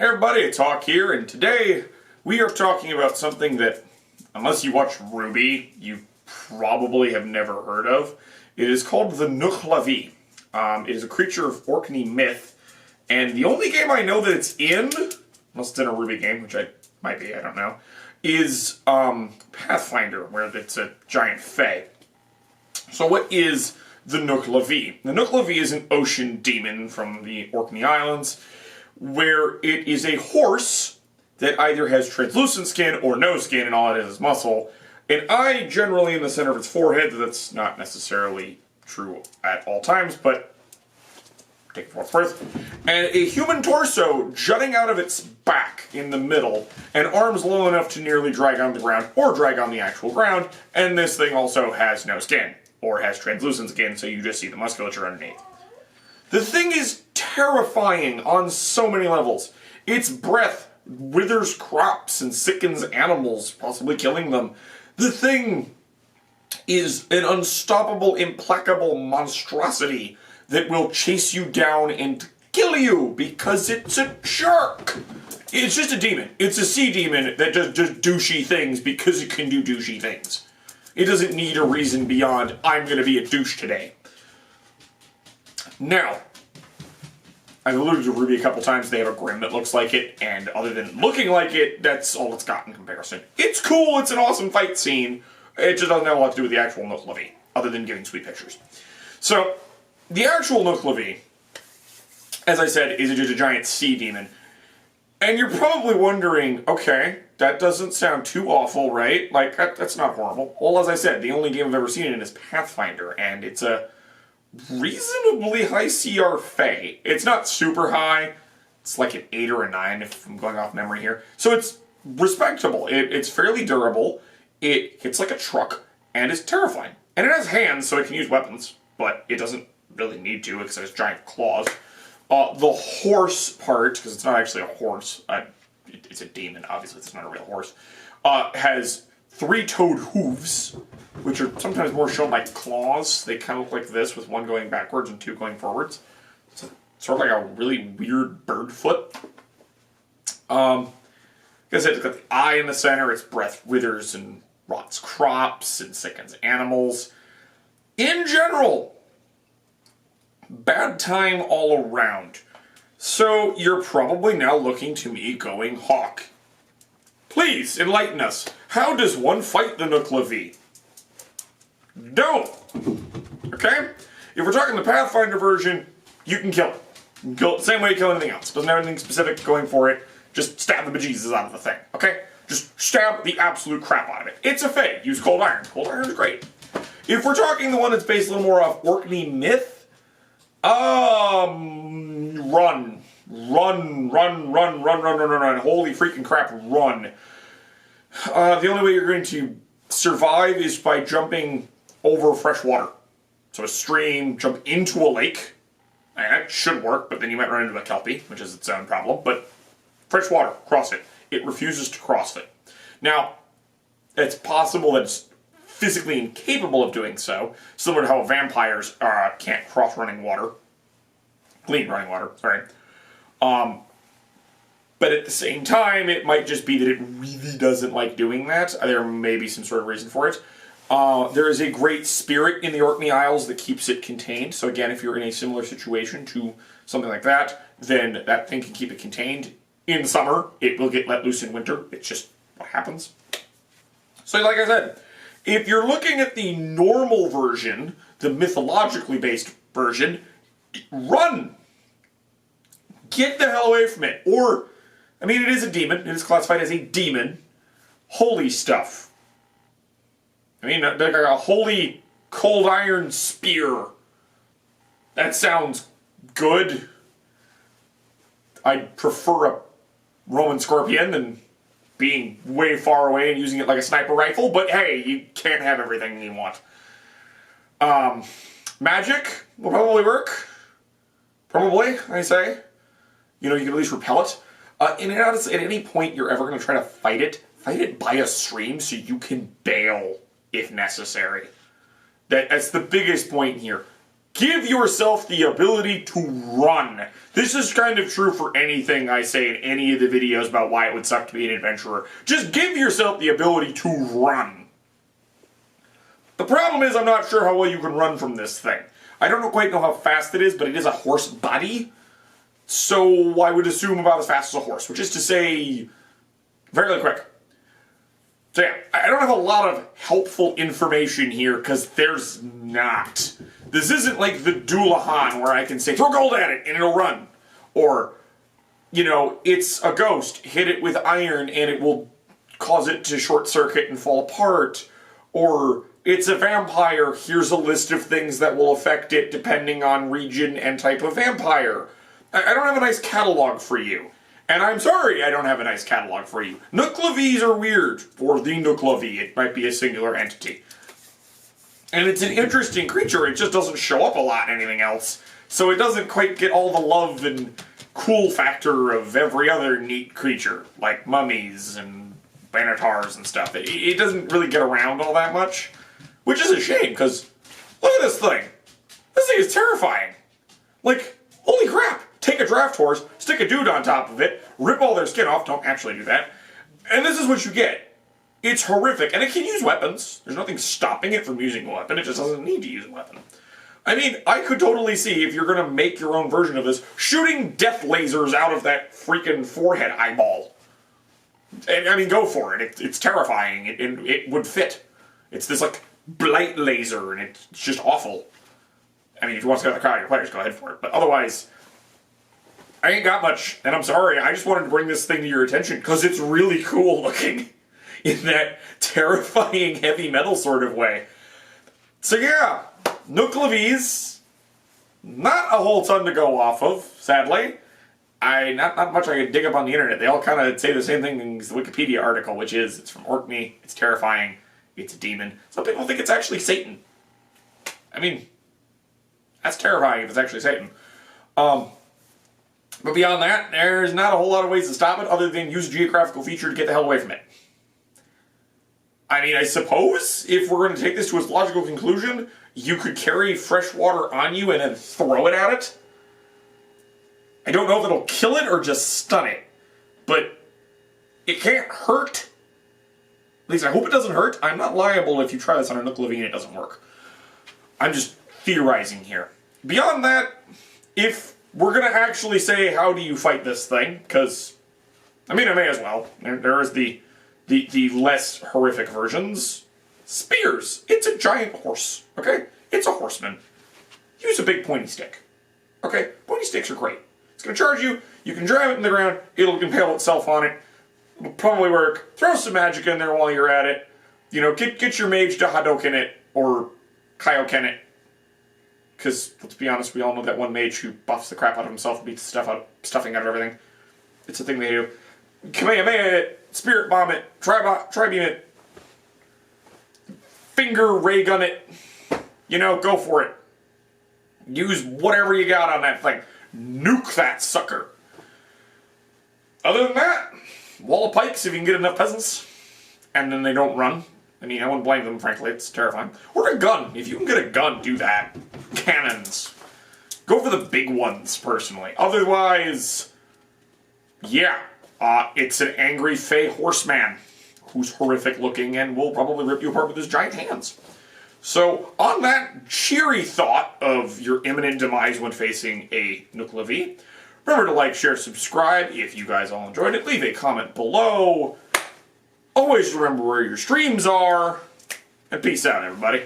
Hey everybody, it's Hawk here, and today we are talking about something that, unless you watch RWBY, you probably have never heard of. It is called the Nuckelavee. It is a creature of Orkney myth, and the only game I know that it's in, unless it's in a RWBY game, which I might be, I don't know, is Pathfinder, where it's a giant fae. So what is the Nuckelavee? The Nuckelavee is an ocean demon from the Orkney Islands, where it is a horse that either has translucent skin or no skin, and all it is muscle. An eye generally in the center of its forehead. That's not necessarily true at all times, but take it for what's worth. And a human torso jutting out of its back in the middle, and arms long enough to nearly drag on the ground, or drag on the actual ground, and this thing also has no skin, or has translucent skin, so you just see the musculature underneath. The thing is terrifying on so many levels. Its breath withers crops and sickens animals, possibly killing them. The thing is an unstoppable, implacable monstrosity that will chase you down and kill you because it's a jerk. It's just a demon. It's a sea demon that does douchey things because it can do douchey things. It doesn't need a reason beyond, I'm going to be a douche today. Now, I've alluded to RWBY a couple times. They have a Grim that looks like it, and other than looking like it, that's all it's got in comparison. It's cool, it's an awesome fight scene. It just doesn't have a lot to do with the actual Nuckelavee, other than giving sweet pictures. So, the actual Nuckelavee, as I said, is just a giant sea demon. And you're probably wondering, okay, that doesn't sound too awful, right? Like, that's not horrible. Well, as I said, the only game I've ever seen it in is Pathfinder, and it's a reasonably high CR Fae. It's not super high. It's like an 8 or a 9 if I'm going off memory here. So it's respectable. It's fairly durable. It hits like a truck, and it's terrifying. And it has hands, so it can use weapons, but it doesn't really need to because it has giant claws. The horse part, because it's not actually a horse, it's a demon, obviously it's not a real horse, has 3-toed hooves, which are sometimes more shown like claws. They kind of look like this, with one going backwards and 2 going forwards. It's sort of like a really weird bird foot. Like I said, it's got the eye in the center, its breath withers and rots crops and sickens animals. In general, bad time all around. So you're probably now looking to me going, Hawk, please enlighten us. How does one fight the Nuckelavee? Don't. Okay? If we're talking the Pathfinder version, you can kill it. You can kill it the same way you kill anything else. Doesn't have anything specific going for it. Just stab the bejesus out of the thing. Okay? Just stab the absolute crap out of it. It's a fae. Use cold iron. Cold iron is great. If we're talking the one that's based a little more off Orkney myth, run. Holy freaking crap, run. The only way you're going to survive is by jumping over fresh water. So a stream, jump into a lake, and that should work, but then you might run into a kelpie, which is its own problem, but fresh water, cross it. It refuses to cross it. Now, it's possible that it's physically incapable of doing so, similar to how vampires can't cross running water. Clean running water, sorry. But at the same time, it might just be that it really doesn't like doing that. There may be some sort of reason for it. There is a great spirit in the Orkney Isles that keeps it contained. So again, if you're in a similar situation to something like that, then that thing can keep it contained. In summer, it will get let loose in winter. It's just what happens. So like I said, if you're looking at the normal version, the mythologically based version, run! Get the hell away from it. Or, I mean, it is a demon. It is classified as a demon. Holy stuff. I mean, like a holy cold iron spear. That sounds good. I'd prefer a Roman scorpion than being way far away and using it like a sniper rifle, but hey, you can't have everything you want. Magic will probably work. Probably, I say. You know, you can at least repel it. And at any point you're ever going to try to fight it by a stream so you can bail if necessary. That's the biggest point here. Give yourself the ability to run. This is kind of true for anything I say in any of the videos about why it would suck to be an adventurer. Just give yourself the ability to run. The problem is I'm not sure how well you can run from this thing. I don't quite know how fast it is, but it is a horse body. So I would assume about as fast as a horse, which is to say, fairly quick. So yeah, I don't have a lot of helpful information here, because there's not. This isn't like the Doulahan, where I can say, throw gold at it, and it'll run. Or, you know, it's a ghost, hit it with iron, and it will cause it to short circuit and fall apart. Or, it's a vampire, here's a list of things that will affect it depending on region and type of vampire. I don't have a nice catalog for you. And I'm sorry I don't have a nice catalog for you. Nuckleavees are weird. For the Nuckelavee, it might be a singular entity. And it's an interesting creature, it just doesn't show up a lot in anything else. So it doesn't quite get all the love and cool factor of every other neat creature, like mummies and Banatars and stuff. It doesn't really get around all that much. Which is a shame, because look at this thing. This thing is terrifying. Like, holy crap. Take a draft horse, stick a dude on top of it, rip all their skin off, don't actually do that, and this is what you get. It's horrific, and it can use weapons. There's nothing stopping it from using a weapon, it just doesn't need to use a weapon. I mean, I could totally see, if you're gonna make your own version of this, shooting death lasers out of that freaking forehead eyeball. And, I mean, go for it. It's terrifying. It would fit. It's this, like, blight laser, and it's just awful. I mean, if you want to go to the crowd of your players, go ahead for it. But otherwise, I ain't got much, and I'm sorry. I just wanted to bring this thing to your attention, because it's really cool looking in that terrifying heavy metal sort of way. So yeah, Nuckelavee, not a whole ton to go off of, sadly. Not much I could dig up on the internet. They all kind of say the same thing as the Wikipedia article, which is, it's from Orkney, it's terrifying, it's a demon. Some people think it's actually Satan. I mean, that's terrifying if it's actually Satan. But beyond that, there's not a whole lot of ways to stop it other than use a geographical feature to get the hell away from it. I mean, I suppose, if we're going to take this to its logical conclusion, you could carry fresh water on you and then throw it at it. I don't know if it'll kill it or just stun it, but it can't hurt. At least I hope it doesn't hurt. I'm not liable if you try this on a Nuckelavee and it doesn't work. I'm just theorizing here. Beyond that, if we're going to actually say, how do you fight this thing? Because, I mean, I may as well. There is the less horrific versions. Spears. It's a giant horse, okay? It's a horseman. Use a big pointy stick. Okay? Pointy sticks are great. It's going to charge you. You can drive it in the ground. It'll impale itself on it. It'll probably work. Throw some magic in there while you're at it. You know, get your mage to Hadoken it, or Kaioken it. Because, let's be honest, we all know that one mage who buffs the crap out of himself and beats the stuffing out of everything. It's a thing they do. Kamehameha it, Spirit Bomb it, Tri-Beam it, Finger Ray Gun it. You know, go for it. Use whatever you got on that thing. Nuke that sucker. Other than that, wall of pikes if you can get enough peasants. And then they don't run. I mean, I wouldn't blame them, frankly. It's terrifying. Or a gun. If you can get a gun, do that. Cannons. Go for the big ones, personally. Otherwise, yeah. It's an angry fey horseman who's horrific looking and will probably rip you apart with his giant hands. So, on that cheery thought of your imminent demise when facing a Nuckelavee, remember to like, share, subscribe if you guys all enjoyed it. Leave a comment below. Always remember where your streams are. And peace out, everybody.